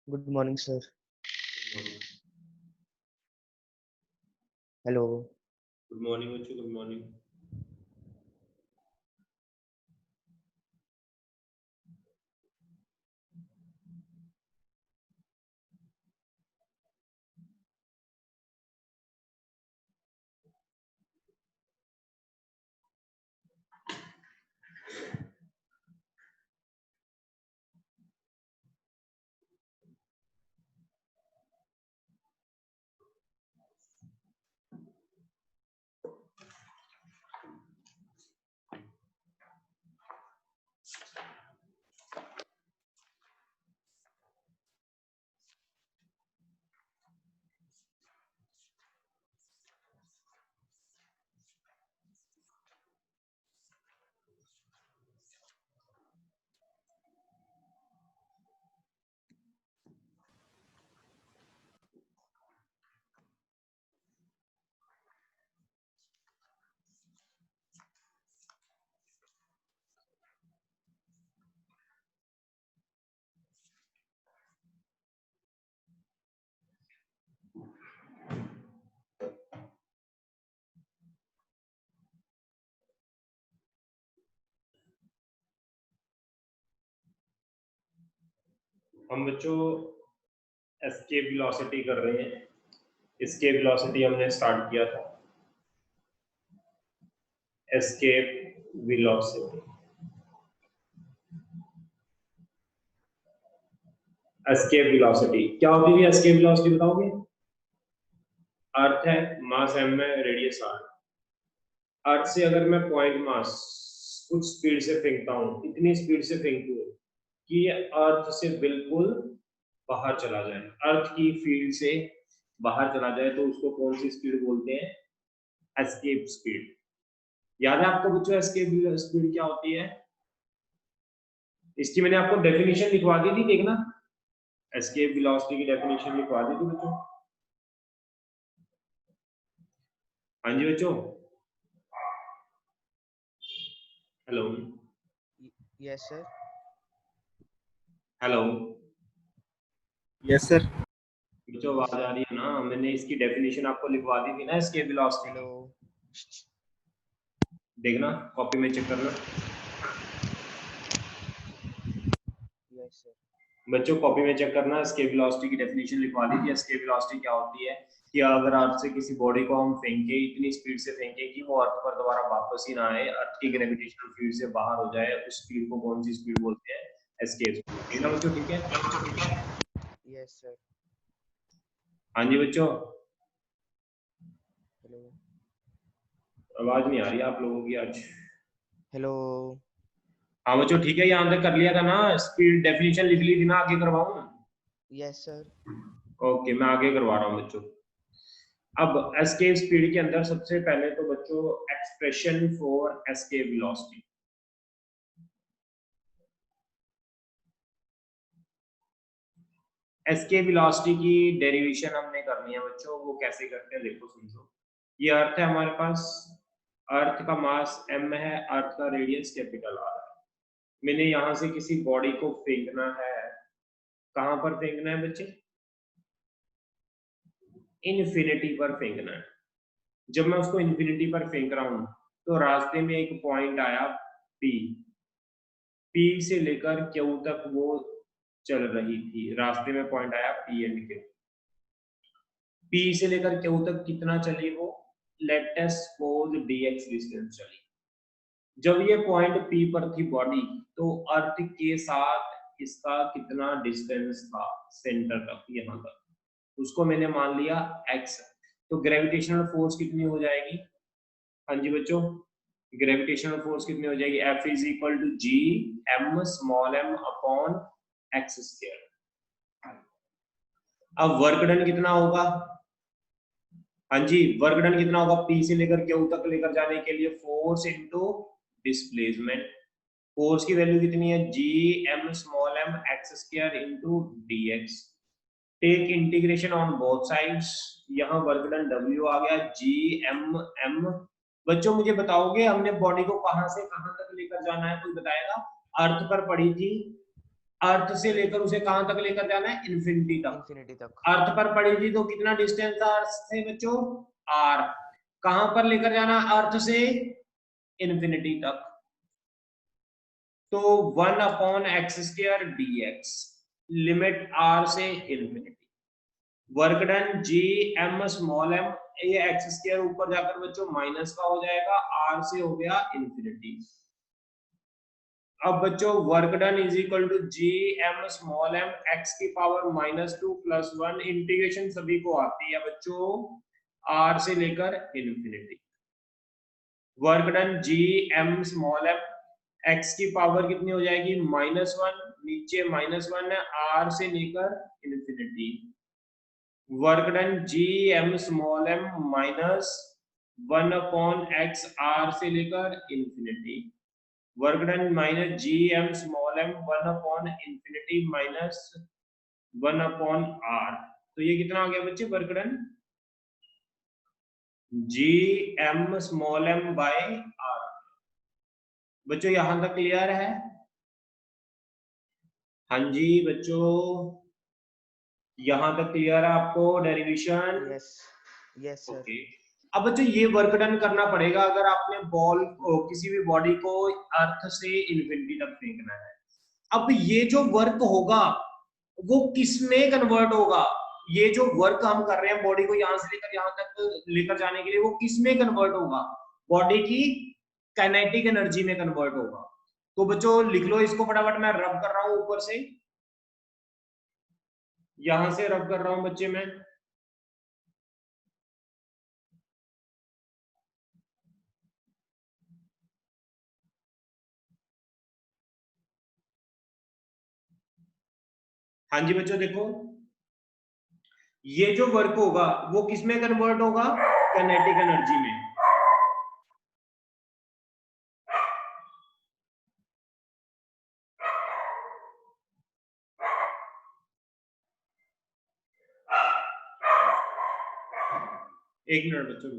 Good morning, sir. Hello. Good morning बच्चों, good morning. हम बच्चों एस्केप वेलोसिटी कर रहे हैं। एस्केप वेलोसिटी हमने स्टार्ट किया था। एस्केप वेलोसिटी, एस्केप वेलोसिटी क्या होती है? एस्केप वेलोसिटी बताओगे? अर्थ है, मास m है, रेडियस r। अर्थ से अगर मैं पॉइंट मास कुछ स्पीड से फेंकता हूँ, इतनी स्पीड से फेंकूं कि ये अर्थ से बिल्कुल बाहर चला जाए, अर्थ की फील्ड से बाहर चला जाए, तो उसको कौन सी स्पीड बोलते हैं? Escape speed. याद है आपको बच्चों एस्केप स्पीड क्या होती है? इसकी मैंने आपको डेफिनेशन लिखवा दी थी, देखना। एस्केप वेलोसिटी की डेफिनेशन लिखवा दी थी बच्चों। हाँ जी बच्चों, hello. Yes, sir. Hello yes sir. बच्चों, आवाज आ रही है ना? मैंने इसकी डेफिनेशन आपको लिखवा दी थी ना एस्केप वेलोसिटी की। Hello. देखना, कॉपी में चेक करना। Yes, sir. बच्चों कॉपी में चेक करना, एस्केप वेलोसिटी की डेफिनेशन लिखवा दी थी। एस्केप वेलोसिटी क्या होती है कि अगर अर्थ से किसी बॉडी को हम फेंके, इतनी स्पीड से फेंके कि वो अर्थ पर दोबारा वापस ही ना आए, अर्थ की ग्रेविटेशनल फील्ड से बाहर हो जाए, उस स्पीड को कौन सी स्पीड बोलते हैं? Escape speed. ठीक है बच्चों, ठीक है? Yes, sir. हाँ जी बच्चों, Hello. आवाज नहीं आ रही आप लोगों की आज। Hello. हाँ बच्चों ठीक है, यहाँ तक कर लिया था ना? स्पीड डेफिनेशन लिख ली थी ना? आगे करवाऊं? Yes, sir. ओके, मैं आगे करवा रहा हूँ बच्चों। अब एस्केप स्पीड के अंदर सबसे पहले तो बच्चों expression for escape velocity. Escape velocity की डेरिवेशन हमने करनी है बच्चों। वो कैसे करते हैं देखो, समझो। ये अर्थ है हमारे पास, अर्थ का मास m है, अर्थ का रेडियस कैपिटल R है। मैंने यहां से किसी बॉडी को फेंकना है, कहां पर फेंकना है बच्चे? इन्फिनिटी पर फेंकना है। जब मैं उसको इन्फिनिटी पर फेंक रहा हूं, तो रास्ते में एक पॉइंट आया पी, पी से लेकर क्यू तक वो चल रही थी, रास्ते में पॉइंट आया पी एंड क्यू, पी से लेकर क्यू तक कितना चली वो, let us suppose dx distance चली। जब ये पॉइंट पी पर थी बॉडी, तो अर्थ के साथ इसका कितना डिस्टेंस था सेंटर तक, यहाँ तक, उसको मैंने मान लिया x। तो ग्रेविटेशनल फोर्स कितनी हो जाएगी, हाँ जी बच्चों, ग्रेविटेशनल फोर्स कितनी हो जाएगी, F is equal to G M small M upon X square. अब वर्क डन कितना होगा, हाँ जी वर्क डन कितना होगा, P से लेकर Q तक लेकर जाने के लिए फोर्स इनटू डिस्प्लेसमेंट, फोर्स की वैल्यू कितनी है, G M small M X square into dx। Take integration on both sides, यहाँ वर्क डन W आ गया जी एम एम। बच्चों मुझे बताओगे हमने बॉडी को कहां से कहां तक लेकर जाना है, कोई बताएगा, अर्थ पर पड़ी थी, अर्थ से लेकर उसे कहां तक लेकर जाना है, इन्फिनिटी तक, इंफिनिटी तक। अर्थ पर पड़ी थी तो कितना डिस्टेंस था अर्थ से बच्चों, r, कहां पर लेकर जाना अर्थ से, इन्फिनिटी तक, तो 1 upon X square dx, limit r से infinity. Work done G M small M, ये एक्स स्क्वायर ऊपर जाकर बच्चों माइनस का हो जाएगा, r से हो गया इन्फिनिटी। अब बच्चों work done is equal to G M small M X की पावर -2 + 1, इंटीग्रेशन सभी को आती है बच्चों r से लेकर infinity. Work done G M small M X की पावर कितनी हो जाएगी, -1, नीचे -1 है, r से लेकर infinity. Work done G M small M -1 upon X, r से लेकर infinity. Work done minus G M small M 1 upon infinity -1 upon r, तो ये कितना आ गया बच्चे, work done G M small M by r। बच्चों यहां तक क्लियर है, हाँ जी बच्चों यहां तक क्लियर है आपको derivation, yes yes sir. Okay. अब बच्चों ये वर्क डन करना पड़ेगा अगर आपने बॉल को, किसी भी बॉडी को अर्थ से इन्फिनिटी तक फेंकना है। अब ये जो वर्क होगा वो किसमें कन्वर्ट होगा, ये जो वर्क हम कर रहे हैं बॉडी को यहां से लेकर यहां तक लेकर जाने के लिए, वो किसमें कन्वर्ट होगा, बॉडी की काइनेटिक एनर्जी में कन्वर्ट होगा। तो बच्चों लिख लो इसको फटाफट, मैं रब कर रहा हूं ऊपर से, यहां से रब कर रहा हूं बच्चे मैं, हाँ जी बच्चों देखो ये जो वर्क होगा वो किसमें कन्वर्ट होगा, काइनेटिक एनर्जी में। एक मिनट बच्चों,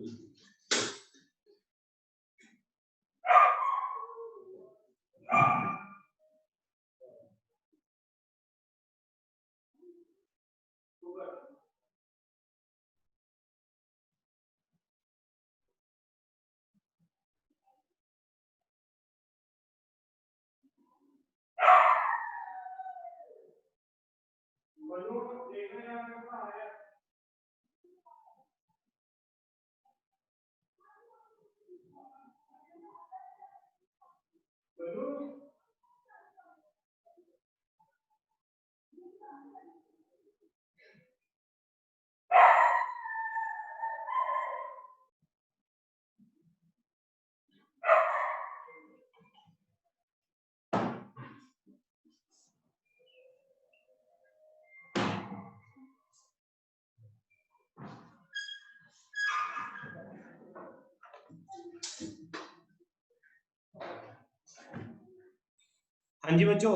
हाँ जी बच्चों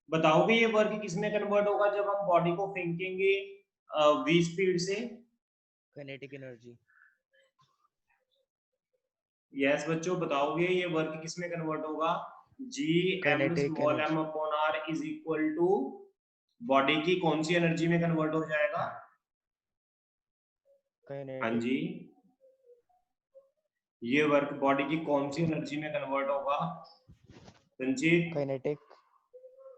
बताओगे ये वर्क किसमें कन्वर्ट होगा जब हम बॉडी को फेंकेंगे v स्पीड से, काइनेटिक एनर्जी। यस बच्चों बताओगे ये वर्क किसमें कन्वर्ट होगा, G M kinetic small energy. M upon R is equal to body की कौन सी एनर्जी में कन्वर्ट हो जाएगा, हाँ काइनेटिक। जी ये वर्क बॉडी की कौन सी एनर्जी में कन्वर्ट होगा संचित? काइनेटिक।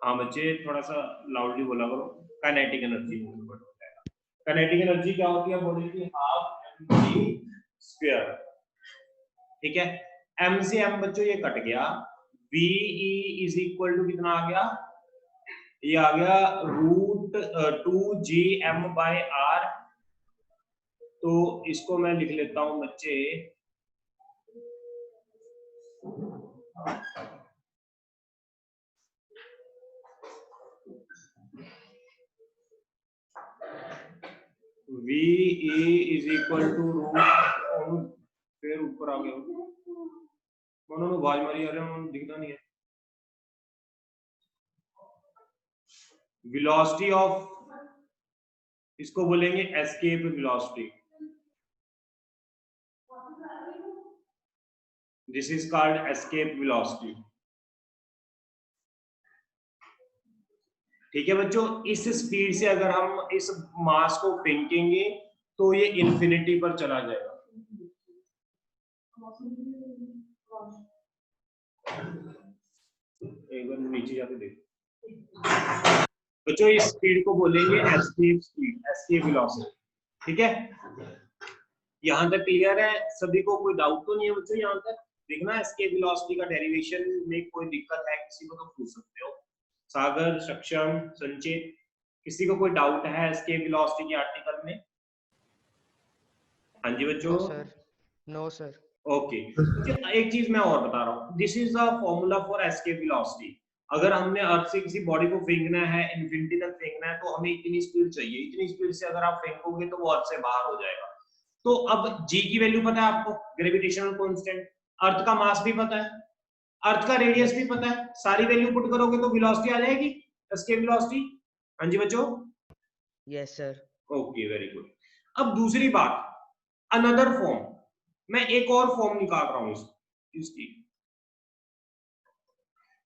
हाँ बच्चे थोड़ा सा लाउडली बोला करो। काइनेटिक एनर्जी में कन्वर्ट हो जाएगा। काइनेटिक एनर्जी क्या होती है बॉडी की? Half mc square. ठीक है, m से m बच्चों ये कट गया, ve इज इक्वल टू कितना आ गया? ये आ गया रूट 2gm/r। तो इसको मैं लिख लेता हूं बच्चे, V is equal to root, फिर ऊपर आ गया उन्होंने आवाज मारी, आ रहा दिखता नहीं है। वेलोसिटी ऑफ, इसको बोलेंगे escape velocity. This is called escape velocity. ठीक है बच्चों, इस स्पीड से अगर हम इस मास को फेंकेंगे तो ये इंफिनिटी पर चला जाएगा। एक बार नीचे जाके देखो बच्चों, इस स्पीड को बोलेंगे एस्केप स्पीड, एस्केप वेलोसिटी। ठीक है, यहां तक क्लियर है सभी को? कोई डाउट तो नहीं है बच्चों यहां तक? देखना एस्केप वेलोसिटी का डेरिवेशन में कोई दिक्कत है किसी को तो पूछ सकते हो। सागर, सक्षम, संचित, किसी को कोई डाउट है एस्केप वेलोसिटी के आर्टिकल में? हाँ जी बच्चों। No sir. ओके, एक चीज मैं और बता रहा हूँ, this is the formula for escape velocity. अगर हमने अर्थ से किसी बॉडी को फेंकना है, इन्फिनिटी तक फेंकना है, तो हमें इतनी स्पीड चाहिए। इतनी स्पीड से अगर आप फेंकोगे तो वो अर्थ से बाहर हो जाएगा। तो अब g की वैल्यू पता है आपको, ग्रेविटेशनल कांस्टेंट, अर्थ का मास भी पता है, अर्थ का रेडियस भी पता है, सारी वैल्यू पुट करोगे तो वेलोसिटी आ जाएगी, एस्केप वेलोसिटी। हाँ जी बच्चों। Yes sir. Okay, very good. अब दूसरी बात, अनदर फॉर्म, मैं एक और फॉर्म निकाल रहा हूं इसकी।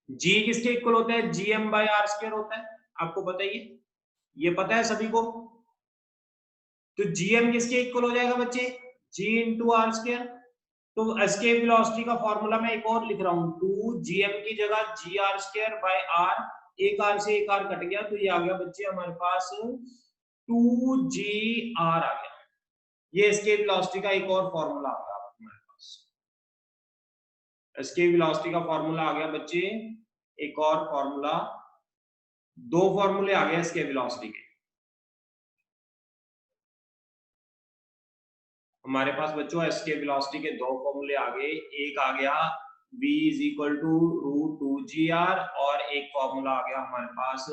g किसके इक्वल होता है? gm/r² होता है, आपको पता ही है, ये पता है सभी को। तो gm किसके इक्वल हो जाएगा बच्चे? g into R square. तो एस्केप वेलोसिटी का फॉर्मूला मैं एक और लिख रहा हूं, 2gm की जगह gr²/r, एक r से एक r कट गया तो ये आ गया बच्चे हमारे पास 2gr आ गया। ये एस्केप वेलोसिटी का एक और फॉर्मूला आ गया हमारे पास। एस्केप वेलोसिटी का फॉर्मूला आ गया बच्चे, एक और फॉर्मूला, दो फॉर्मूले आ गए एस्केप वेलोसिटी के हमारे पास बच्चों। एस्केप वेलोसिटी के दो फॉर्मूले आ गए, एक आ गया v is equal to root 2gr और एक फॉर्मूला आ गया हमारे पास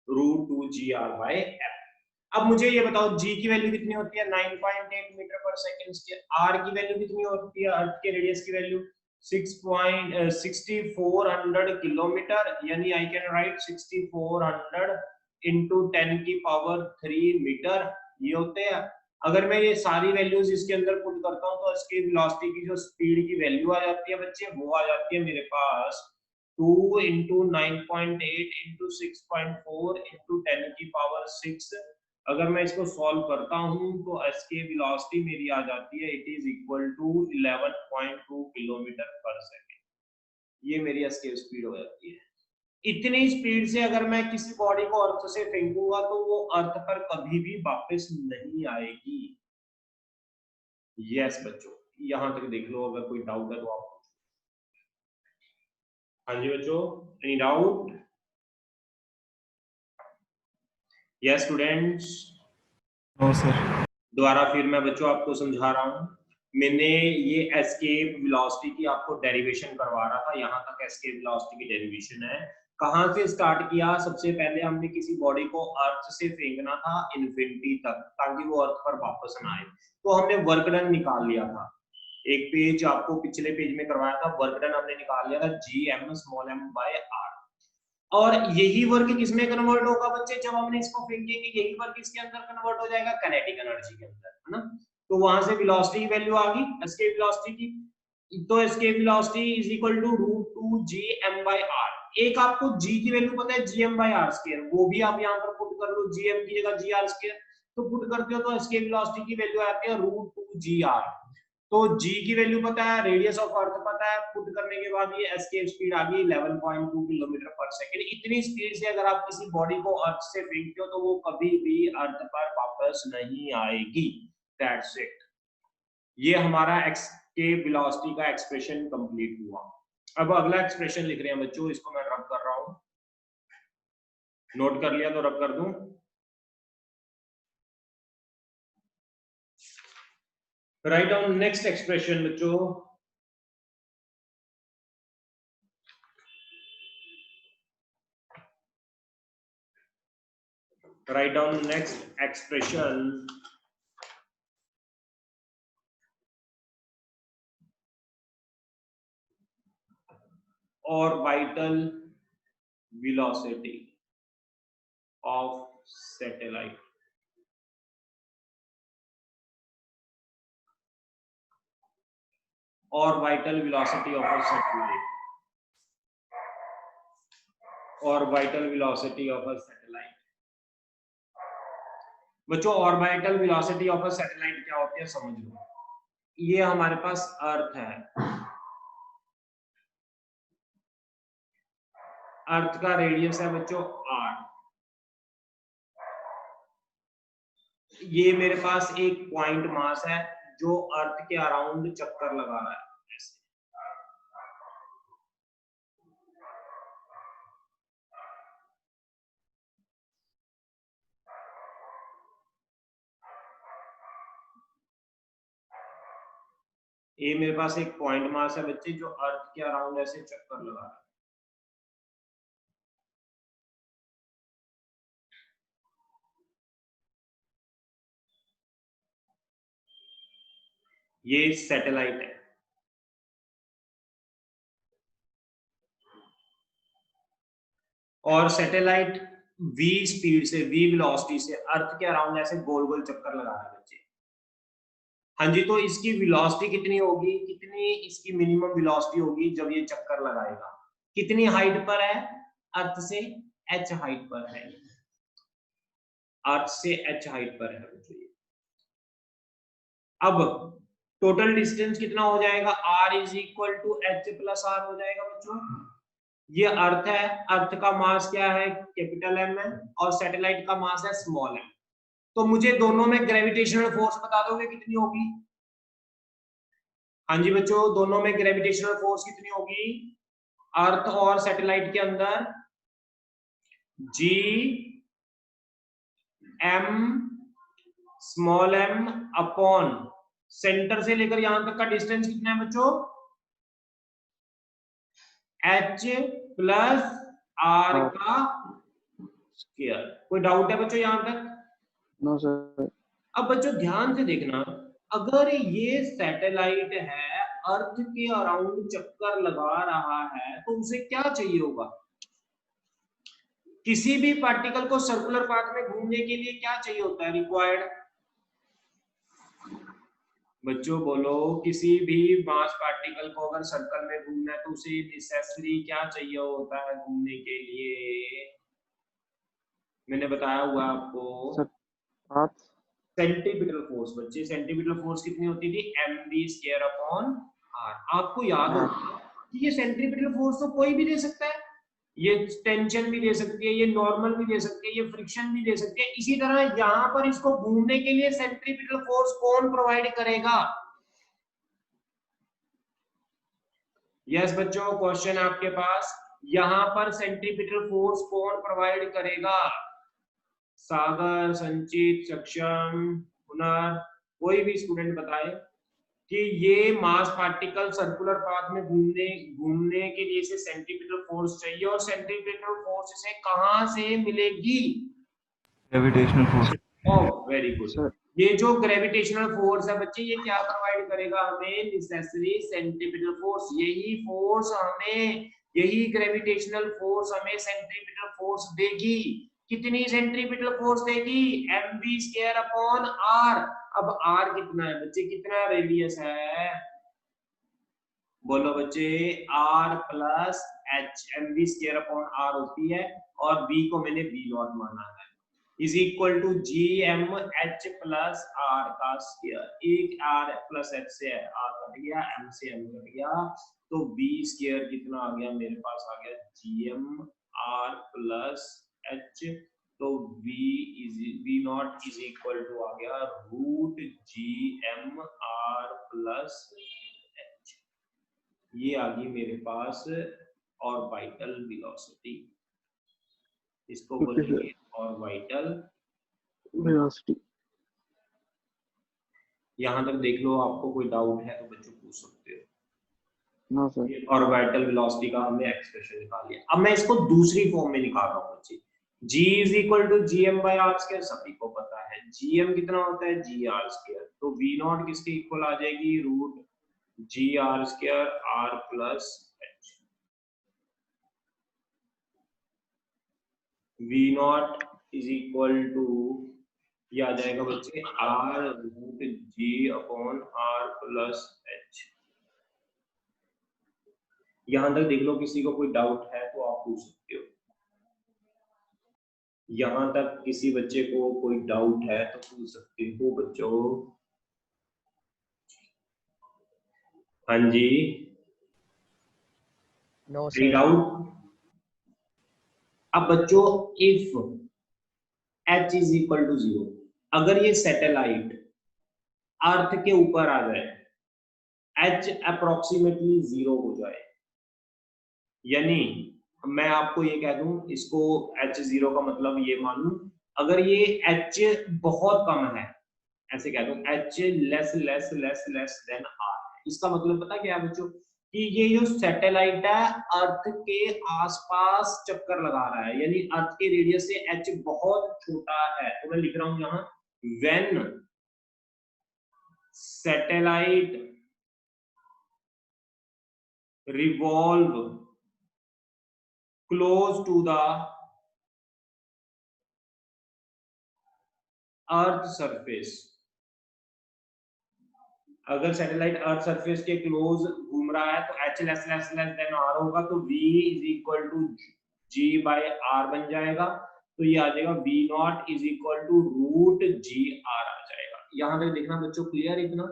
रूट 2gr/f। अब मुझे ये बताओ g की वैल्यू कितनी होती है? 9.8 मीटर पर सेकंड स्क्वायर। r की वैल्यू कितनी होती है? अर्थ के रेडियस की वैल्यू 6400 किलोमीटर, यानी I can write 6400 into 10⁻³ metre, ये होते हैं। अगर मैं ये सारी वैल्यूज इसके अंदर पुट करता हूं तो इसकी वेलोसिटी की जो स्पीड की वैल्यू आ जाती है बच्चे, वो आ जाती है मेरे पास 2 इंटू 9.8 इंटू 6.4 इंटू 10⁻⁶। अगर मैं इसको सॉल्व करता हूं तो एस्केप वेलोसिटी मेरी आ जाती है, it is equal to 11.2 kilometre per second. ये मेरी एस्केप स्पीड हो जाती है। इतनी स्पीड से अगर मैं किसी बॉडी को अर्थ से फेंकूंगा तो वो अर्थ पर कभी भी वापस नहीं आएगी। यस बच्चों, यहां तक देख लो, अगर कोई डाउट है तो आप। हाँ जी बच्चों, any doubt? Yes students. No sir. दोबारा फिर मैं बच्चों आपको समझा रहा हूं। मैंने ये एस्केप वेलोसिटी की आपको डेरिवेशन करवा रहा था, यहां तक एस्केप वेलोसिटी की डेरिवेशन है। कहां से स्टार्ट किया? सबसे पहले हमने किसी बॉडी को अर्थ से फेंकना था इन्फिनिटी तक, ताकि वो अर्थ पर वापस ना आए। तो हमने वर्क डन निकाल लिया था, एक पेज आपको पिछले पेज में करवाया था, वर्क डन हमने निकाल लिया था gm/r। और यही वर्क किसमें कन्वर्ट होगा बच्चे? जब हमने इसको फेंकेंगे यही वर्क इसके अंदर कन्वर्ट हो जाएगा, काइनेटिक एनर्जी के अंदर, है ना। तो वहां से वेलोसिटी की वैल्यू आ गई एस्केप वेलोसिटी की। तो escape velocity is equal to root 2gm/r। एक आपको g की वैल्यू पता है gm/r², वो भी आप यहां पर पुट कर लो, gm की जगह gr²। तो पुट करते हो तो एस्केप वेलोसिटी की वैल्यू आती है रूट 2gr। तो g की वैल्यू पता है, रेडियस ऑफ अर्थ पता है, पुट करने के बाद ये एस्केप स्पीड आ गई 11.2 किलोमीटर पर सेकंड। इतनी स्पीड से अगर आप किसी बॉडी को अर्थ से फेंकते हो तो वो कभी भी अर्थ पर वापस नहीं आएगी। That's it. ये हमारा एस्केप वेलोसिटी का एक्सप्रेशन कंप्लीट हुआ। अब अगला एक्सप्रेशन लिख रहे हैं बच्चों, इसको मैं रब कर रहा हूं, नोट कर लिया तो रब कर दूं। राइट डाउन नेक्स्ट एक्सप्रेशन बच्चों। Write down next expression. orbital velocity of satellite. Orbital velocity of a satellite. Orbital velocity of a satellite. बच्चों orbital velocity of a satellite क्या होती है समझ लो। ये हमारे पास अर्थ है, अर्थ का रेडियस है बच्चों r। ये मेरे पास एक पॉइंट मास है जो अर्थ के अराउंड चक्कर लगा रहा है। ये मेरे पास एक पॉइंट मास है बच्चे जो अर्थ के अराउंड ऐसे चक्कर लगा रहा है। ये सैटेलाइट है। और सैटेलाइट v स्पीड से, v वेलोसिटी से अर्थ के अराउंड ऐसे गोल गोल चक्कर लगा रहा है बच्चे। हाँ जी, तो इसकी वेलोसिटी कितनी होगी, कितनी इसकी मिनिमम वेलोसिटी होगी जब ये चक्कर लगाएगा? कितनी हाइट पर है? अर्थ से h हाइट पर है। अर्थ से h हाइट पर है बच्चों। अब टोटल डिस्टेंस कितना हो जाएगा? r is equal to h plus r हो जाएगा बच्चों। ये अर्थ है, अर्थ का मास क्या है? कैपिटल M है, और सैटेलाइट का मास है स्मॉल m। तो मुझे दोनों में ग्रेविटेशनल फोर्स बता दोगे कितनी होगी? हाँ जी बच्चों, दोनों में ग्रेविटेशनल फोर्स कितनी होगी अर्थ और सैटेलाइट के अंदर? G m small m upon centre से लेकर यहां तक का डिस्टेंस कितना है बच्चों? h प्लस r का स्क्वायर। कोई डाउट है बच्चों यहां तक? No sir. अब बच्चों ध्यान से देखना, अगर ये सैटेलाइट है, अर्थ के अराउंड चक्कर लगा रहा है, तो उसे क्या चाहिए होगा? किसी भी पार्टिकल को सर्कुलर पाथ में घूमने के लिए क्या चाहिए होता है रिक्वायर्ड? बच्चों बोलो, किसी भी मास पार्टिकल को अगर सर्कल में घूमना है तो उसे नेसेसरी क्या चाहिए होता है घूमने के लिए? मैंने बताया हुआ आपको, पाथ। Centripetal force. बच्चे सेंटीपिटल फोर्स कितनी होती थी? mv² upon r। आपको याद होगा कि ये सेंटीपिटल फोर्स तो कोई भी दे सकता है, ये टेंशन भी दे सकती है, ये नॉर्मल भी दे सकती है, ये फ्रिक्शन भी दे सकती है। इसी तरह यहाँ पर इसको घूमने के लिए सेंट्रीपिटल फोर्स कौन प्रोवाइड करेगा? यस बच्चों, क्वेश्चन आपके पास, यहाँ पर सेंट्रीपिटल फोर्स कौन प्रोवाइड करेगा? सागर, संचित, सक्षम, हुनर, कोई भी स्टूडेंट बताए कि ये मास पार्टिकल सर्कुलर पाथ में घूमने के लिए इसे सेंट्रीपिटल फोर्स चाहिए, और सेंट्रीपिटल फोर्स इसे कहां से मिलेगी? Gravitational force. Oh very good. ये जो ग्रेविटेशनल फोर्स है बच्चे, ये क्या प्रोवाइड करेगा हमें? Necessary centripetal force. यही ग्रेविटेशनल फोर्स हमें सेंट्रीपिटल फोर्स देगी। कितनी सेंट्रीपिटल फोर्स देगी? mv² upon r। अब r कितना है बच्चे, कितना रेडियस है? बोलो बच्चे, r plus h, mv² upon r होती है, और v को मैंने v नॉट माना है। Is equal to G M H plus R का स्क्वायर। एक आर प्लस एच से आर कट गया, एम से एम कट गया, तो बी स्क्वायर कितना आ गया मेरे पास, आ गया G M R plus H, तो we not is equal to आ गया root G M R plus H. ये आ गई मेरे पास ऑर्बिटल वेलोसिटी, इसको बोलेंगे ऑर्बिटल वेलोसिटी। यहाँ तक देख लो, आपको कोई डाउट है तो बच्चों पूछ सकते हो। No sir. ऑर्बिटल वेलोसिटी का हमने एक्सप्रेशन निकाल लिया। अब मैं इसको दूसरी फॉर्म में निकाल रहा हूँ बच्चे। g is equal to G M by R square, सभी को पता है जी एम कितना होता है जी आर स्क्वायर, तो वी नॉट किसके इक्वल आ जाएगी, root G R square R plus H. V not is equal to ये आ जाएगा बच्चे R root G upon R plus H. यहां तक देख लो, किसी को कोई डाउट है तो आप पूछ सकते हो। यहां तक किसी बच्चे को कोई डाउट है तो पूछ सकते हो बच्चों। हाँ जी, No, कोई sir. डाउट? अब बच्चों if h is equal to 0, अगर ये सैटेलाइट अर्थ के ऊपर आ जाए, h अप्रोक्सीमेटली 0 हो जाए, यानी मैं आपको ये कह दूं, इसको h0 का मतलब ये मानूं, अगर ये h बहुत कम है, ऐसे कह दूं h less less less less than r, इसका मतलब पता क्या है बच्चों, कि ये जो सैटेलाइट है अर्थ के आसपास चक्कर लगा रहा है, यानी अर्थ के रेडियस से h बहुत छोटा है। तो मैं लिख रहा हूं यहां, when satellite revolve close to the earth surface, अगर सैटेलाइट अर्थ सरफेस के क्लोज घूम रहा है तो h less less less than r होगा, तो v is equal to g by r बन जाएगा, तो ये आ जाएगा v not is equal to root G R आ जाएगा। यहां तक देखना बच्चों, क्लियर इतना?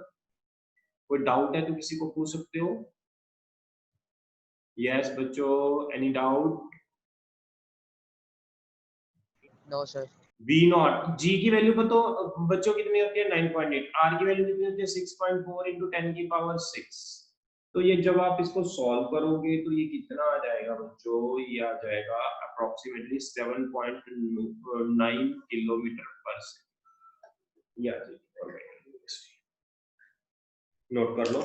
कोई डाउट है तो किसी को पूछ सकते हो। यस बच्चों, any doubt? No, sir. v not, g की वैल्यू पर तो बच्चों कितनी होती है 9.8, r की वैल्यू कितनी होती है 6.4 into 10 की पावर 6। तो ये जब आप इसको सॉल्व करोगे तो ये कितना आ जाएगा बच्चों, ये आ जाएगा अप्रोक्सीमेटली 7.9 किलोमीटर पर सेकंड। या नोट कर लो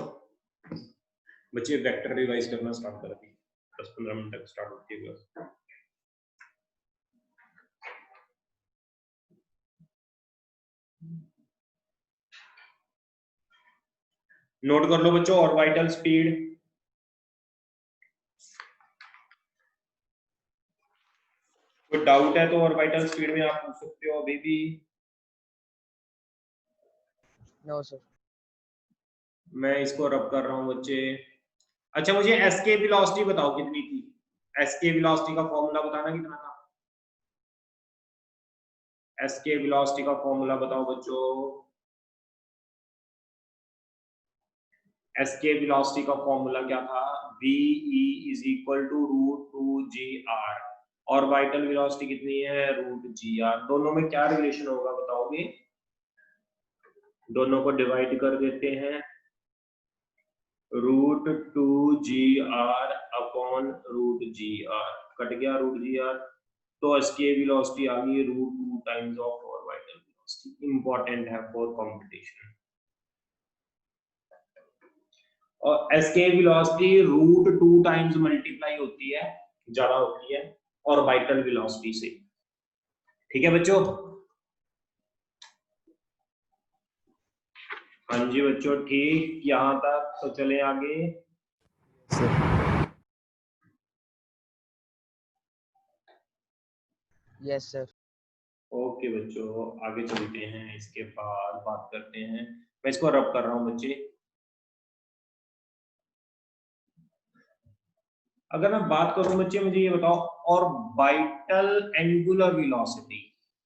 बच्चे, वेक्टर रिवाइज करना स्टार्ट कर दी, 10-15 मिनट तक स्टार्ट होती है क्लास। नोट कर लो बच्चों, ऑर्बिटल स्पीड, कोई डाउट है तो ऑर्बिटल स्पीड में आप पूछ सकते हो अभी भी। No, sir. मैं इसको रब कर रहा हूं बच्चे। अच्छा मुझे एसके वेलोसिटी बताओ कितनी थी, एसके वेलोसिटी का फॉर्मूला बताना कितना था, एसके वेलोसिटी का फॉर्मूला बताओ बच्चों। एसके वेलोसिटी का फॉर्मूला क्या था, V E is equal to root two G R, orbital velocity कितनी है रूट जी आर, दोनों में क्या रिलेशन होगा बताओगे? दोनों को डिवाइड कर देते हैं, root two G R upon root G R, cut गया रूट जी आर, तो एसके वेलोसिटी आ गई root 2 times of orbital velocity. Important है फॉर कंपटीशन। और escape velocity root 2 times multiply होती है, ज्यादा होती है ऑर्बिटल वेलोसिटी से। ठीक है बच्चों? हाँ जी बच्चों, ठीक, यहां तक तो चले आगे। Yes, sir. ओके बच्चों, आगे चलते हैं, इसके बाद बात करते हैं। मैं इसको रब कर रहा हूं बच्चे। अगर मैं बात करूं बच्चे, मुझे ये बताओ ऑर्बिटल एंगुलर वेलोसिटी,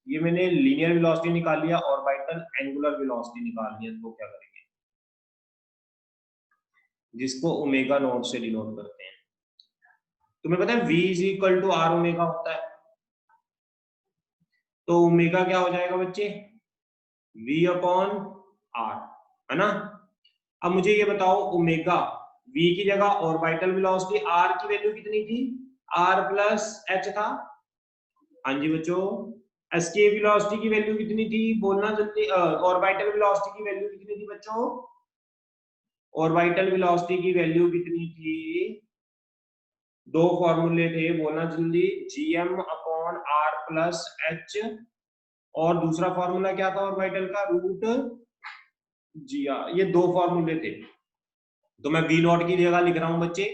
ये मैंने लीनियर वेलोसिटी निकाल लिया, ऑर्बिटल एंगुलर वेलोसिटी निकाल लिया, तो क्या करेंगे, जिसको ओमेगा नॉट से डिनोट करते हैं। तुम्हें पता है v is equal to R omega होता है, तो ओमेगा क्या हो जाएगा बच्चे, v अपॉन r, है ना। अब मुझे ये बताओ, ओमेगा v की जगह ऑर्बिटल वेलोसिटी r की वैल्यू कितनी थी, r प्लस h था। हाँ जी बच्चों, एस्केप वेलोसिटी की वैल्यू कितनी थी, बोलना जल्दी। ऑर्बिटल वेलोसिटी की वैल्यू कितनी थी बच्चों, ऑर्बिटल वेलोसिटी की वैल्यू कितनी थी, दो फॉर्मूले थे, बोलना जल्दी, gm upon r plus h, और दूसरा फॉर्मूला क्या था ऑर्बिटल का, रूट gr। ये दो फॉर्मूले थे, तो मैं v नॉट की जगह लिख रहा हूं बच्चे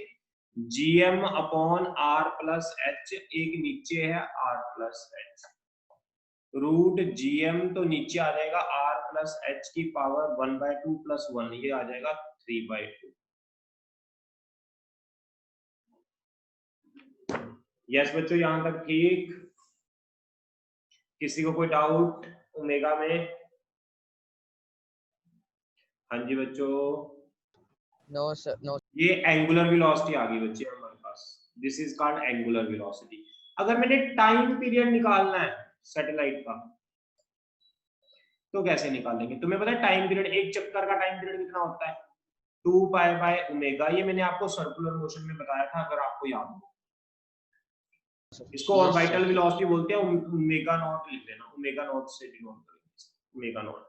gm upon r plus h, एक नीचे है r plus h, root gm तो नीचे आ जाएगा r प्लस h की पावर 1/2 प्लस 1, ये आ जाएगा 3/2। यस बच्चों, यहां तक ठीक, किसी को कोई डाउट ओमेगा में? हाँ जी बच्चों, No, sir. No. ये एंगुलर वेलोसिटी आ गई बच्चे हमारे पास, this is called angular velocity. अगर मैंने टाइम पीरियड निकालना है सैटेलाइट का, तो कैसे निकालेंगे? तुम्हें पता है टाइम पीरियड, एक चक्कर का टाइम पीरियड कितना होता है, 2 पाई बाय ओमेगा। ये मैंने आपको सर्कुलर मोशन में बताया था, अगर आपको याद हो। इसको Yes, ऑर्बिटल sir. वेलोसिटी बोलते हैं, ओमेगा नॉट लिख लेना, ओमेगा नॉट से डिनोट करेंगे ओमेगा नॉट।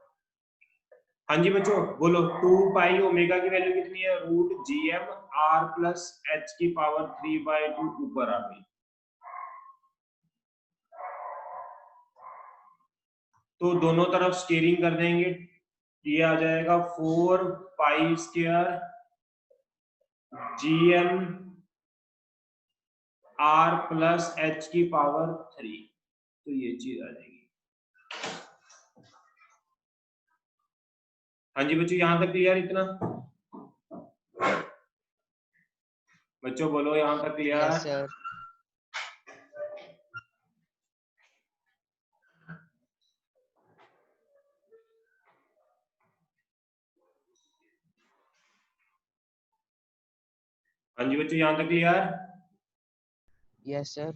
हाँ जी बच्चों बोलो, 2 पाई ओमेगा की वैल्यू कितनी है, root gm r plus h की पावर 3/2 ऊपर आ गई, तो दोनों तरफ स्केयरिंग कर देंगे, ये आ जाएगा 4 pi square gm r plus h की पावर 3, तो ये चीज आ जाएगी। हाँ जी बच्चों, यहां तक क्लियर इतना? बच्चों बोलो, यहां तक क्लियर? Yes, sir. हाँ जी बच्चों, यहां तक clear? Yes, sir.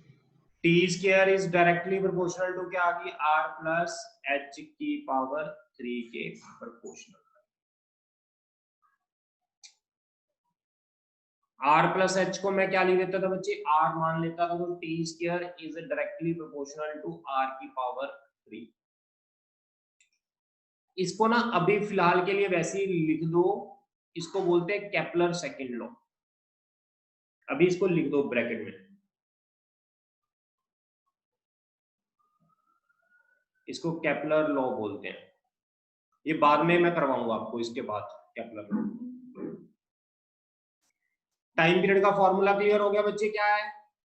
T square is directly proportional to क्या आ गई, r प्लस h की पावर 3 के प्रोपोर्शनल। r प्लस h को मैं क्या लिख देता था बच्चे, r मान लेता था, तो T square is directly proportional to r की पावर 3। इसको ना अभी फिलहाल के लिए वैसे ही लिख दो, इसको बोलते हैं केपलर सेकंड लॉ, अभी इसको लिख दो ब्रैकेट में, इसको केपलर लॉ बोलते हैं। ये बाद में मैं करवाऊंगा आपको, इसके बाद केपलर लॉ। टाइम पीरियड का फॉर्मूला क्लियर हो गया बच्चे, क्या है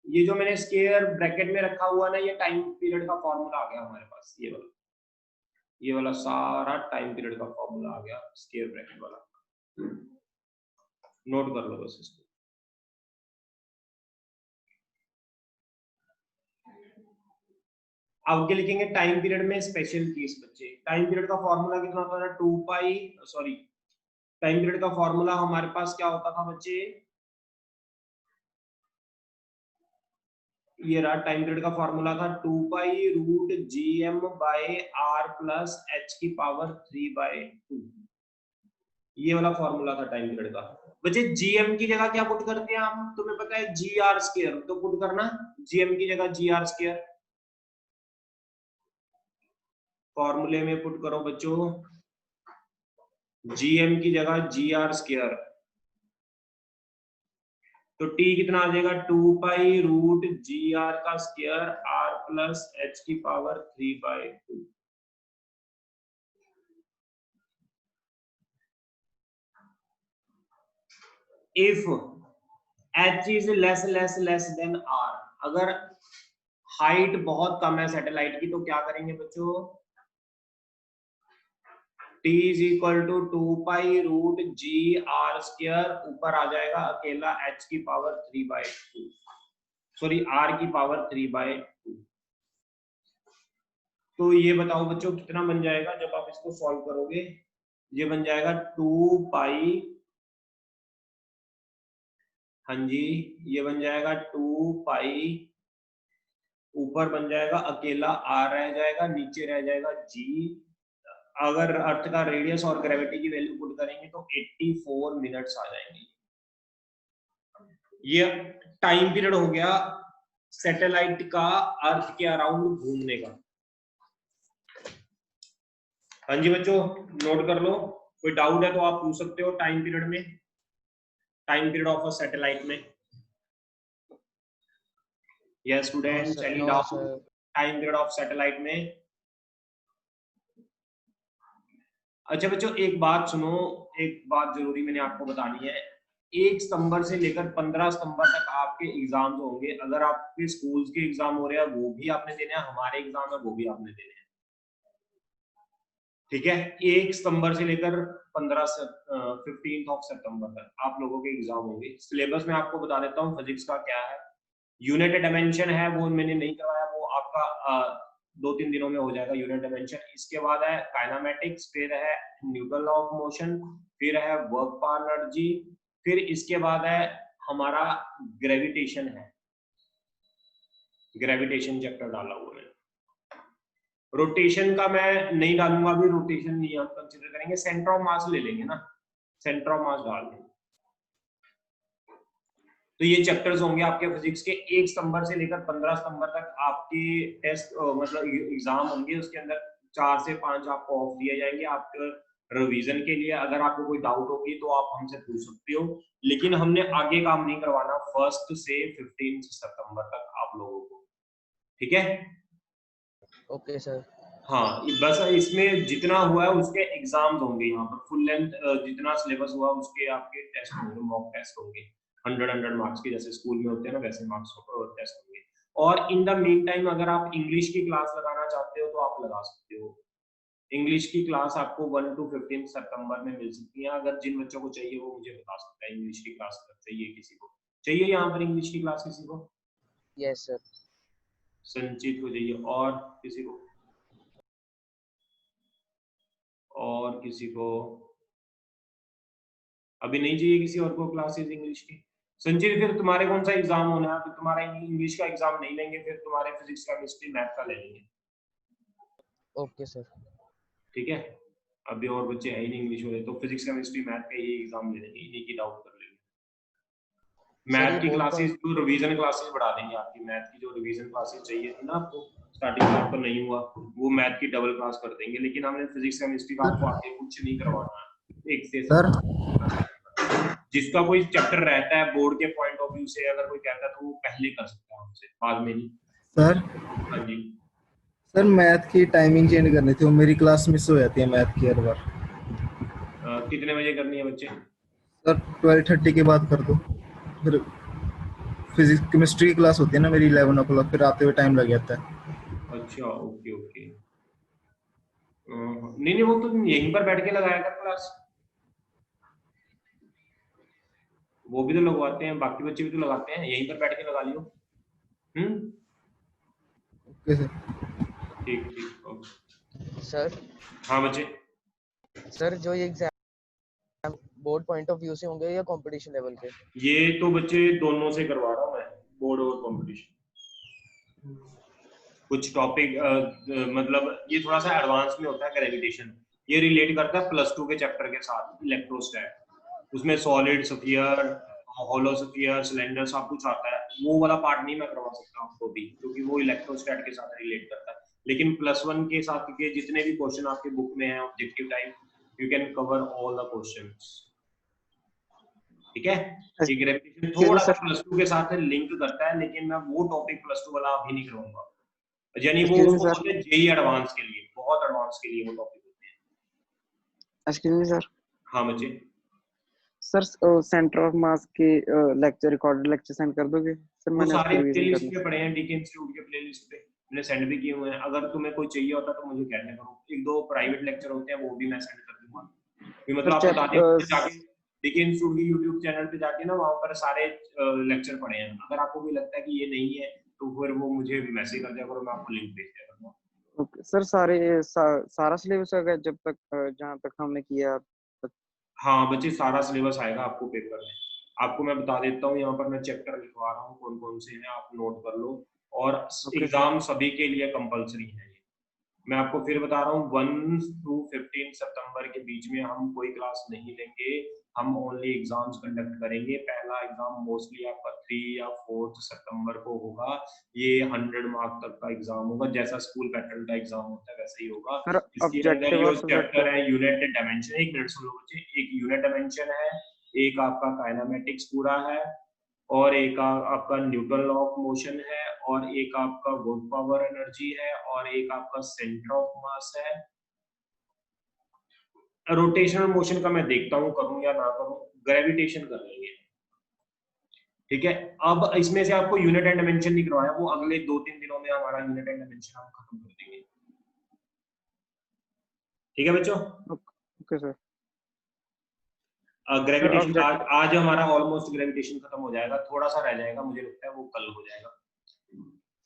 ये जो मैंने स्क्वायर ब्रैकेट में रखा हुआ ना, ये टाइम पीरियड का फॉर्मूला आ गया हमारे पास, ये वाला सारा टाइम पीरियड का फॉर्मूला आ गया स्क्वायर ब्रैकेट वाला, नोट कर लो बस इसको। आगे लिखेंगे टाइम पीरियड में स्पेशल केस बच्चे। टाइम पीरियड का फॉर्मूला कितना होता था, 2 पाई, सॉरी टाइम पीरियड का फॉर्मूला हमारे पास क्या होता था बच्चे, ये रहा टाइम पीरियड का फॉर्मूला था, 2 pi root gm by r plus h की पावर 3/2, ये वाला फॉर्मूला था टाइम पीरियड का। बच्चे gm की जगह क्या पुट करते हैं हम, तुम्हें पता है gr स्क्वायर, तो पुट करना gm की जगह gr स्क्वायर, फॉर्मूले में पुट करो बच्चों, gm की जगह gr स्क्वायर, तो t कितना आ जाएगा, 2 पाई रूट gr का स्क्वायर r प्लस h की power 3/2। If h is less than r, अगर हाइट बहुत कम है सैटेलाइट की, तो क्या करेंगे बच्चों, t is equal to 2 pi root gr square, ऊपर आ जाएगा अकेला h की पावर 3/2, सॉरी r की पावर 3/2। तो ये बताओ बच्चों कितना बन जाएगा जब आप इसको सॉल्व करोगे? ये बन जाएगा 2 पाई, हाँ जी, ये बन जाएगा 2 पाई, ऊपर बन जाएगा अकेला r रह जाएगा, नीचे रह जाएगा g। अगर अर्थ का रेडियस और ग्रेविटी की वैल्यू पुट करेंगे तो 84 मिनट्स आ जाएंगे। ये टाइम पीरियड हो गया सैटेलाइट का अर्थ के अराउंड घूमने का। हाँ जी बच्चों, नोट कर लो, कोई डाउट है तो आप पूछ सकते हो टाइम पीरियड में, time period of a satellite में। Yes student, any doubt time period of satellite में? अच्छा बच्चों एक बात सुनो, एक बात जरूरी मैंने आपको बतानी है। 1 सितंबर से लेकर 15 सितंबर तक आपके एग्जाम्स होंगे। अगर आपके स्कूल्स के एग्जाम हो रहे हैं वो भी आपने देने हैं, हमारे एग्जाम है वो भी आपने देने हैं, ठीक है। 1 सितंबर से लेकर 15 सितंबर तक आप लोगों के एग्जाम होंगे। सिलेबस में आपको बता देता हूँ फिजिक्स का क्या है। यूनिट डायमेंशन है वो मैंने नहीं करवाया, वो आपका 2-3 दिनों में हो जाएगा यूनिट डायमेंशन। इसके बाद है काइनेमेटिक्स, फिर है न्यूटन लॉ ऑफ मोशन, फिर है वर्क पर एनर्जी, फिर इसके बाद है हमारा ग्रेविटेशन है, ग्रेविटेशन चैप्टर डाला हुआ है। रोटेशन का मैं नहीं डालूंगा अभी, रोटेशन नहीं हम कंसीडर करेंगे, सेंटर ऑफ मास ले लेंगे ना, सेंटर ऑफ मास डाल देंगे। तो ये चैप्टर्स होंगे आपके फिजिक्स के। 1 सितंबर से लेकर 15 सितंबर तक आपके टेस्ट मतलब एग्जाम होंगे। उसके अंदर 4 से 5 आपको ऑफ दिए जाएंगे आपके रिवीजन के लिए। अगर आपको कोई डाउट होगी तो आप हमसे पूछ सकते हो, लेकिन हमने आगे काम नहीं करवाना 1 से 15 सितंबर तक आप लोगों को, ठीक है? Okay sir. हाँ, बस इसमें जितना हुआ है उसके एग्जाम्स होंगे यहाँ पर, फुल लेंथ जितना सिलेबस हुआ उसके आपके टेस्ट होंगे, मॉक टेस्ट होंगे 100 मार्क्स के, जैसे स्कूल में होते हैं ना वैसे मार्क्स टेस्ट होंगे। और इन द मीन टाइम अगर आप इंग्लिश की क्लास लगाना चाहते हो तो आप लगा सकते हो। इंग्लिश की क्लास आपको 1 to 15 सितंबर में मिल सकती है। अगर जिन बच्चों को चाहिए वो मुझे बता सकता है इंग्लिश की क्लास चाहिए किसी को, चाहिए यहाँ पर इंग्लिश की क्लास किसी को? Yes sir. संचित को चाहिए, और किसी को? और किसी को अभी नहीं चाहिए किसी और को क्लासेस इंग्लिश की? संचित फिर तुम्हारे कौन सा एग्जाम होना है? फिर तुम्हारा इंग्लिश का एग्जाम नहीं लेंगे, फिर तुम्हारे फिजिक्स केमिस्ट्री मैथ का ले लेंगे, ओके सर। ठीक है। अभी और बच्चे है ही नहीं इंग्लिश वाले, तो फिजिक्स केमिस्ट्री मैथ का ही एग्जाम ले लेंगे, इन्हीं की डाउट कर लेंगे। मैथ की क्लासेस जो रिवीजन क्लासेस बढ़ा देंगे आपकी, मैथ की जो रिवीजन क्लासेस चाहिए थी ना आपको स्टार्टिंग में, आपको नहीं हुआ वो मैथ की डबल क्लास कर देंगे। लेकिन हमने फिजिक्स केमिस्ट्री का आपको आगे कुछ नहीं करवाना है। एक से सर जिसका कोई चैप्टर रहता है बोर्ड के पॉइंट ऑफ व्यू से, अगर कोई कहता है तो वो पहले कर सकता है हमसे, बाद में नहीं। सर हाँ जी सर मैथ की टाइमिंग चेंज करनी थी, वो मेरी क्लास मिस हो जाती है मैथ की हर बार। कितने बजे करनी है बच्चे? सर 12:30 के बाद कर दो, फिर फिजिक्स केमिस्ट्री की क्लास होती है ना मेरी 11 o'clock, फिर आते हुए टाइम लग जाता है। अच्छा ओके ओके, नहीं नहीं वो तो यहीं पर बैठ के लगाया कर क्लास, वो भी तो लगवाते हैं, बाकी बच्चे भी तो लगाते हैं, यहीं पर बैठ के लगा लियो। Okay sir. ठीक ठीक ओके। सर हाँ बच्चे, सर जो ये exam board point of view से होंगे या कंपटीशन लेवल के? ये तो बच्चे दोनों से करवा रहा हूँ मैं, बोर्ड और कंपटीशन। कुछ टॉपिक मतलब ये थोड़ा सा एडवांस में होता है ग्रेविटेशन, ये रिलेट करता है +2 के चैप्टर के साथ, इलेक्ट्रोस्टैट, उसमें solid sphere, hollow sphere, cylinder सब कुछ आता है। वो वाला पार्ट नहीं मैं करवा सकता आपको भी, क्योंकि वो इलेक्ट्रोस्टैट के साथ रिलेट करता है। लेकिन +1 के साथ के जितने भी क्वेश्चन आपके बुक में हैं objective type, you can cover all the questions, ठीक है। ये ग्रेविटेशन थोड़ा सा +2 के साथ लिंक करता है, लेकिन मैं वो टॉपिक +2 वाला अभी नहीं करवाऊंगा, यानी वो उसको बोलते हैं जेई एडवांस के लिए, बहुत एडवांस के लिए वो टॉपिक होते हैं। Excuse me sir. हाँ बच्चे। सर सेंटर ऑफ मास के लेक्चर रिकॉर्डेड लेक्चर सेंड कर दोगे सर? वो मैंने सारे उसकी रिवीजन प्लेलिस्ट करनी पे पड़े हैं, डीके इंस्टीट्यूट के प्लेलिस्ट पे मैंने सेंड भी किए हुए हैं। अगर तुम्हें कोई चाहिए होता तो मुझे कहना करो, 1-2 प्राइवेट लेक्चर होते हैं वो भी मैं सेंड कर दूंगा। कि मतलब आप बता दें जाके डीके इंस्टीट्यूट की यूट्यूब चैनल पे जाके ना, वहां पर सारे लेक्चर पड़े हैं। अगर आपको भी लगता है कि ये नहीं है तो फिर वो मुझे मैसेज कर दिया करो, मैं आपको लिंक भेज दिया करूंगा। ओके सर, सारा सिलेबस आ गया जब तक जहाँ तक हमने किया? हाँ बच्चे, सारा सिलेबस आएगा आपको पेपर में। आपको मैं बता देता हूँ, यहाँ पर मैं चैप्टर लिखवा रहा हूँ कौन कौन से हैं, आप नोट कर लो। और ओके सर। एग्जाम सभी के लिए कंपलसरी है। मैं आपको फिर बता रहा हूँ, 1 to 15 सितंबर के बीच में हम कोई क्लास नहीं लेंगे, हम ओनली एग्जाम्स कंडक्ट करेंगे। पहला एग्जाम मोस्टली आपका 3 या 4 सितंबर को होगा। ये 100 मार्क तक का एग्जाम होगा, जैसा स्कूल पैटर्न का एग्जाम होता है वैसे ही होगा। सर इसके अंदर ऑब्जेक्टिव जो और चैप्टर सब्जेक्टिव? है यूनिट डायमेंशन, एक मिनट सुन लो बच्चे। एक यूनिट डायमेंशन है, एक आपका काइनेमेटिक्स पूरा है, और एक आपका न्यूटन लॉ ऑफ मोशन है, और एक आपका वर्क पावर एनर्जी है, और एक आपका सेंटर ऑफ मास है। रोटेशनल मोशन का मैं देखता हूं करूं या ना करूं, ग्रेविटेशन कर लेंगे, ठीक है। अब इसमें से आपको यूनिट एंड डायमेंशन नहीं करवाया, वो अगले 2-3 दिनों में हमारा यूनिट एंड डायमेंशन हम खत्म कर देंगे, ठीक है बच्चों। Okay sir. Sir gravitation objective? आज हमारा ऑलमोस्ट ग्रेविटेशन खत्म हो जाएगा, थोड़ा सा रह जाएगा, मुझे लगता है वो कल हो जाएगा।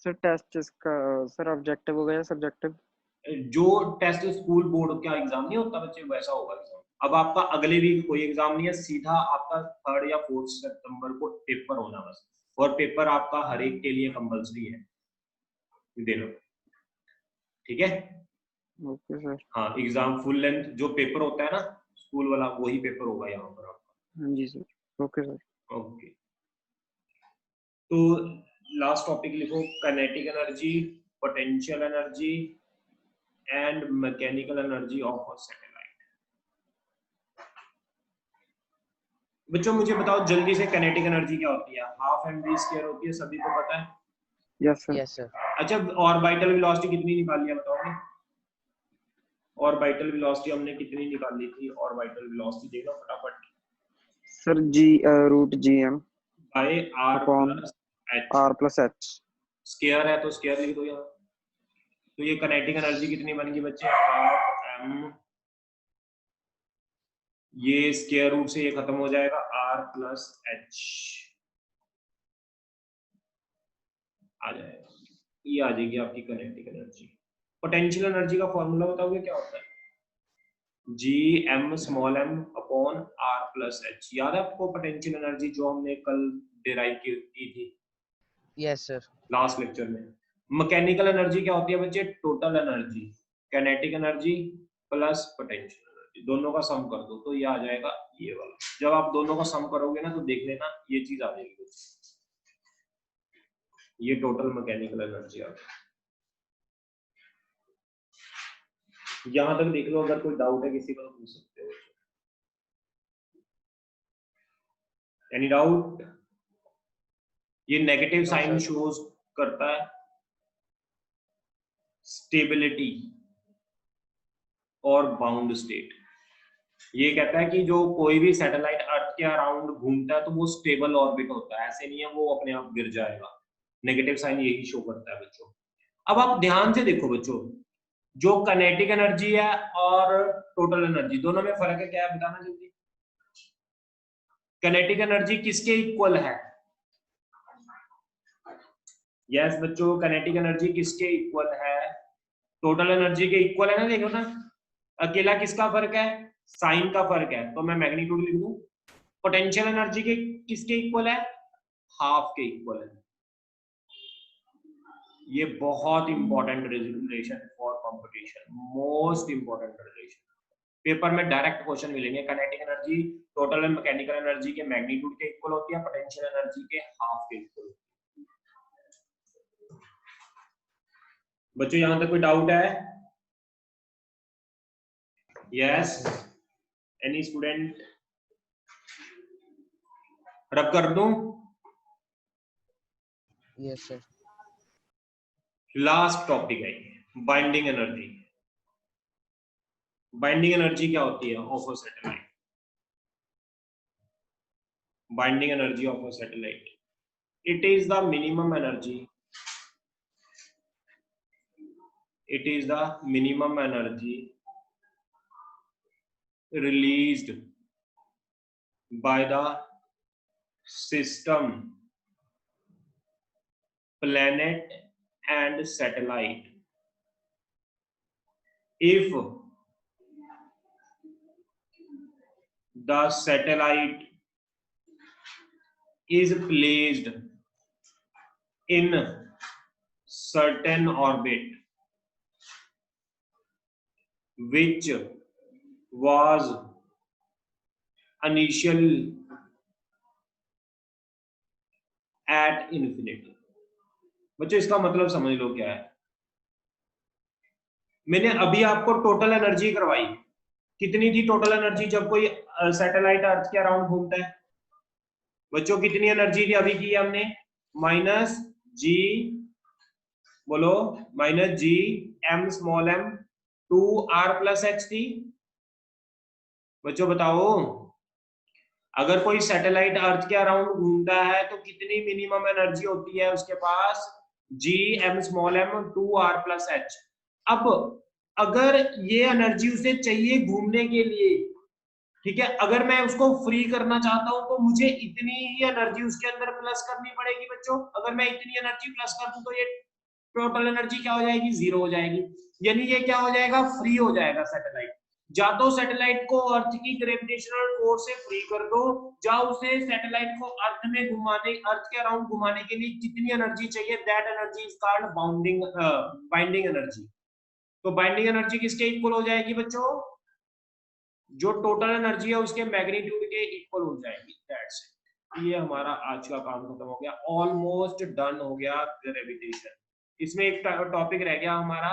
सर टेस्ट इसका सर ऑब्जेक्टिव हो गया, सब्जेक्टिव? जो टेस्ट स्कूल बोर्ड का एग्जाम नहीं होता बच्चे, वैसा होगा एग्जाम। अब आपका अगले वीक कोई एग्जाम नहीं है, सीधा आपका 3rd या 4th सितंबर को पेपर होना बस, और पेपर आपका हर एक के लिए कंपलसरी है, दे लो, ठीक है। Okay sir. हाँ, एग्जाम फुल लेंथ जो पेपर होता है ना स्कूल वाला, वही पेपर होगा यहाँ पर आपका। हाँ जी सर। Okay sir. ओके, तो लास्ट टॉपिक लिखो, kinetic energy, potential energy and mechanical energy of a satellite. बच्चों मुझे बताओ जल्दी से, काइनेटिक एनर्जी क्या होती है? हाफ mv स्क्वायर होती है, सभी को पता है। Yes sir. Yes sir. अच्छा, ऑर्बिटल वेलोसिटी कितनी निकाली है बताओगे? ऑर्बिटल वेलोसिटी हमने कितनी निकाली थी? ऑर्बिटल वेलोसिटी देख लो फटाफट। Sir ji root G M by R upon plus H, R plus H. Square है तो स्क्वायर लिख दो यहाँ। तो ये काइनेटिक एनर्जी कितनी बन गई बच्चे? हाफ एम, ये स्क्वायर रूट से ये खत्म हो जाएगा, आर प्लस एच आ जाएगा, ये आ जाएगी आपकी काइनेटिक एनर्जी। पोटेंशियल एनर्जी का फॉर्मूला बताओगे क्या होता है? G M small M upon R plus H. याद है आपको पोटेंशियल एनर्जी जो हमने कल डिराइव की थी? Yes sir. लास्ट लेक्चर में। मैकेनिकल एनर्जी क्या होती है बच्चे? Total energy, kinetic energy plus potential energy, दोनों का सम कर दो तो ये आ जाएगा ये वाला। जब आप दोनों का सम करोगे ना तो देख लेना ये चीज आ जाएगी, ये टोटल मैकेनिकल एनर्जी आ गई। यहां तक देख लो, अगर कोई डाउट है किसी को तो पूछ सकते हो। Any doubt? ये नेगेटिव साइन शोज करता है स्टेबिलिटी और बाउंड स्टेट। ये कहता है कि जो कोई भी सैटेलाइट अर्थ के अराउंड घूमता है तो वो स्टेबल ऑर्बिट होता है, ऐसे नहीं है वो अपने आप गिर जाएगा। नेगेटिव साइन यही शो करता है बच्चों। अब आप ध्यान से देखो बच्चों, जो काइनेटिक एनर्जी है और टोटल एनर्जी, दोनों में फर्क है क्या है बताना जल्दी। काइनेटिक एनर्जी किसके इक्वल है? यस बच्चों, काइनेटिक एनर्जी किसके इक्वल है? टोटल एनर्जी के इक्वल है ना, देखो ना। अकेला किसका फर्क है? साइन का फर्क है, तो मैं मैग्नीट्यूड लिख दूं। पोटेंशियल एनर्जी के किसके इक्वल है? हाफ के इक्वल है। ये बहुत important relation for competition, most important relation. Paper में डायरेक्ट क्वेश्चन मिलेंगे। Kinetic energy total and mechanical energy के मैग्नीट्यूड के इक्वल होती है, पोटेंशियल एनर्जी के हाफ के इक्वल। बच्चों यहां तक कोई डाउट है? Yes, any student? रब कर दूं? Yes sir. लास्ट टॉपिक है बाइंडिंग एनर्जी। बाइंडिंग एनर्जी क्या होती है of a satellite? Binding energy of a satellite, it is the minimum energy, it is the minimum energy released by the system, planet and satellite if the satellite is placed in certain orbit which was initial at infinity। बच्चों इसका मतलब समझ लो क्या है। मैंने अभी आपको total energy करवाई, कितनी थी टोटल एनर्जी जब कोई सैटेलाइट अर्थ के अराउंड घूमता है? बच्चों कितनी एनर्जी थी अभी की हमने? माइनस जी, बोलो, minus G M small M 2r+h थी। बच्चों बताओ, अगर कोई सैटेलाइट अर्थ के अराउंड घूमता है तो कितनी मिनिमम एनर्जी होती है उसके पास? G M small M 2r+h। अब अगर ये एनर्जी उसे चाहिए घूमने के लिए, ठीक है, अगर मैं उसको फ्री करना चाहता हूं तो मुझे इतनी ही एनर्जी उसके अंदर प्लस करनी पड़ेगी। बच्चों अगर मैं इतनी एनर्जी प्लस कर दूं तो ये टोटल एनर्जी क्या हो जाएगी? 0 हो जाएगी। यानी ये क्या हो जाएगा? फ्री हो जाएगा सैटेलाइट। या तो सैटेलाइट को अर्थ की ग्रेविटेशनल फोर्स से फ्री कर दो, या उसे सैटेलाइट को अर्थ में घुमाने, अर्थ के अराउंड घुमाने के लिए जितनी एनर्जी चाहिए, that energy is called binding energy. तो बाइंडिंग एनर्जी किसके इक्वल हो जाएगी बच्चों? जो टोटल एनर्जी है उसके मैग्नीट्यूड के इक्वल हो जाएगी। That's it. ये हमारा आज का काम खत्म हो गया, ऑलमोस्ट डन हो गया ग्रेविटेशन। इसमें एक टॉपिक रह गया हमारा,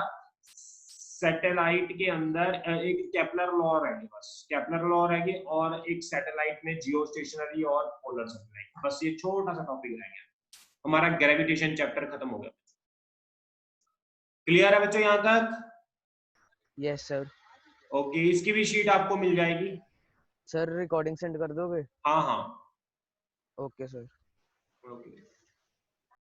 सैटेलाइट के अंदर एक केपलर लॉ रह गया, बस केपलर लॉ रह गई, और एक सैटेलाइट में जियो स्टेशनरी और पोलर सैटेलाइट, बस ये छोटा सा टॉपिक रह गया। हमारा ग्रेविटेशन चैप्टर खत्म हो गया। क्लियर है बच्चों यहां तक? Yes sir. ओके, इसकी भी शीट आपको मिल जाएगी। सर रिकॉर्डिंग सेंड कर दोगे? हाँ हाँ, ओके सर। ओके।